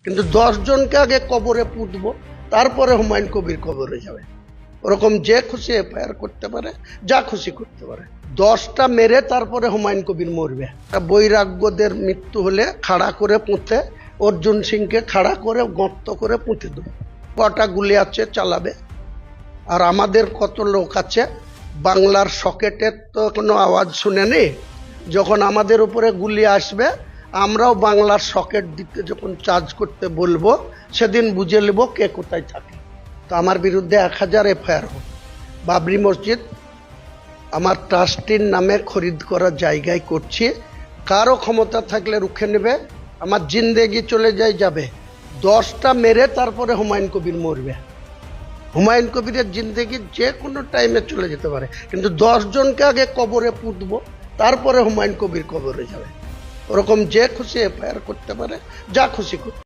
কিন্তু 10 জনকে আগে কবরে পুঁতবো, তারপরে হুমায়ুন কবির কবরে যাবে। ওরকম যে খুশি এফআইআর করতে পারে, যা খুশি করতে পারে। 10টা মেরে তারপরে হুমায়ুন কবির মরবে। বৈরাগ্যদের মৃত্যু হলে খাড়া করে পুঁতে, অর্জুন সিংকে খাড়া করে গর্ত করে পুঁতে দেবে। কটা গুলি আছে চালাবে। আর আমাদের কত লোক আছে বাংলার সকেটের তো কোনো আওয়াজ শুনেনি, যখন আমাদের উপরে গুলি আসবে আমরাও বাংলার সকেট দিতে যখন চার্জ করতে বলবো, সেদিন বুঝে নেব কে কোথায় থাকে। তো আমার বিরুদ্ধে 1000 এফআইআর হোক। বাবরি মসজিদ আমার ট্রাস্টির নামে খরিদ করার জায়গায় করছি, কারো ক্ষমতা থাকলে রুখে নেবে। আমার জিন্দেগি চলে যাবে। 10টা মেরে তারপরে হুমায়ুন কবির মরবে। হুমায়ুন কবিরের জিন্দেগি যে কোনো টাইমে চলে যেতে পারে, কিন্তু 10 জনকে আগে কবরে পুঁতবো, তারপরে হুমায়ুন কবির কবরে যাবে। ওরকম যে খুশি এফআইআর করতে পারে, যা খুশি করতে